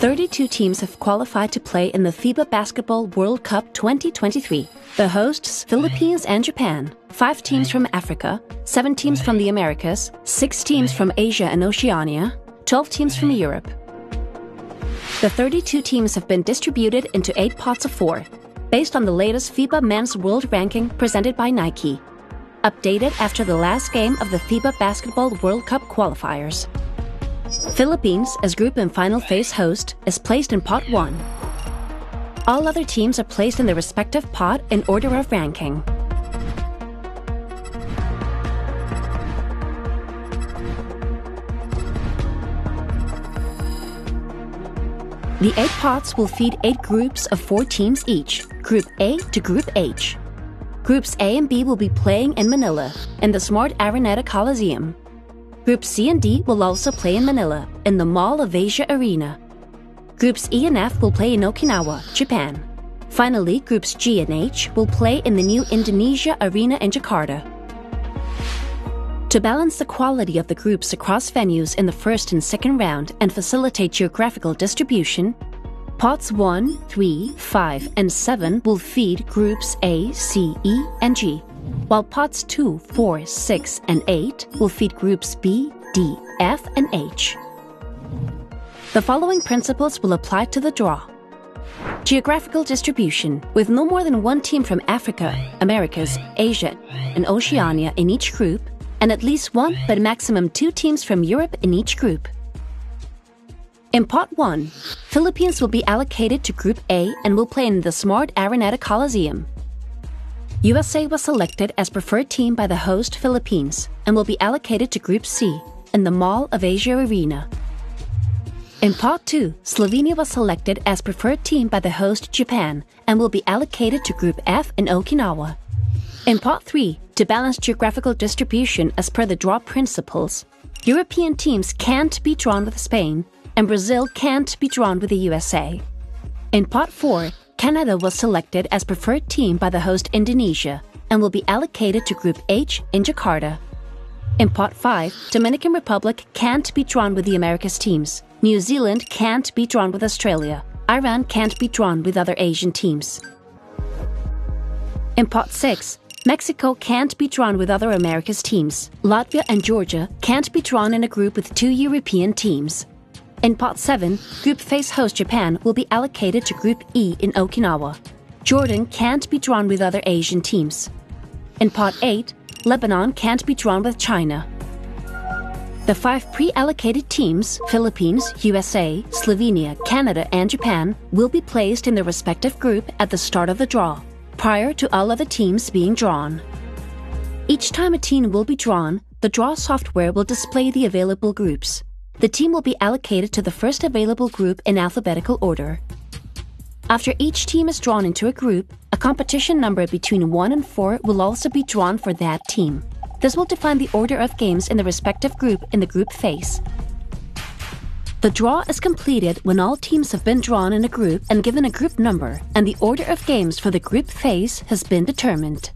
32 teams have qualified to play in the FIBA Basketball World Cup 2023. The hosts, Philippines and Japan. 5 teams from Africa, 7 teams from the Americas, 6 teams from Asia and Oceania, 12 teams from Europe. The 32 teams have been distributed into 8 pots of 4, based on the latest FIBA Men's World Ranking presented by Nike, updated after the last game of the FIBA Basketball World Cup qualifiers. Philippines, as group and final phase host, is placed in Pot 1. All other teams are placed in their respective pot in order of ranking. The 8 pots will feed 8 groups of 4 teams each, Group A to Group H. Groups A and B will be playing in Manila, in the Smart Araneta Coliseum. Groups C and D will also play in Manila, in the Mall of Asia Arena. Groups E and F will play in Okinawa, Japan. Finally, Groups G and H will play in the new Indonesia Arena in Jakarta. To balance the quality of the groups across venues in the first and second round and facilitate geographical distribution, Pots 1, 3, 5, and 7 will feed Groups A, C, E, and G, while Pots 2, 4, 6, and 8 will feed Groups B, D, F, and H. The following principles will apply to the draw. Geographical distribution, with no more than 1 team from Africa, Americas, Asia, and Oceania in each group, and at least 1 but maximum 2 teams from Europe in each group. In Pot 1, Philippines will be allocated to Group A and will play in the Smart Araneta Coliseum. USA was selected as preferred team by the host Philippines and will be allocated to Group C in the Mall of Asia Arena. In Pot 2, Slovenia was selected as preferred team by the host Japan and will be allocated to Group F in Okinawa. In Pot 3, to balance geographical distribution as per the draw principles, European teams can't be drawn with Spain and Brazil can't be drawn with the USA. In Pot 4, Canada was selected as preferred team by the host Indonesia and will be allocated to Group H in Jakarta. In Pot 5, Dominican Republic can't be drawn with the Americas teams. New Zealand can't be drawn with Australia. Iran can't be drawn with other Asian teams. In Pot 6, Mexico can't be drawn with other Americas teams. Latvia and Georgia can't be drawn in a group with 2 European teams. In Pot 7, Group Phase host Japan will be allocated to Group E in Okinawa. Jordan can't be drawn with other Asian teams. In Pot 8, Lebanon can't be drawn with China. The 5 pre-allocated teams, Philippines, USA, Slovenia, Canada, and Japan, will be placed in their respective group at the start of the draw, prior to all other teams being drawn. Each time a team will be drawn, the draw software will display the available groups. The team will be allocated to the first available group in alphabetical order. After each team is drawn into a group, a competition number between 1 and 4 will also be drawn for that team. This will define the order of games in the respective group in the group phase. The draw is completed when all teams have been drawn in a group and given a group number, and the order of games for the group phase has been determined.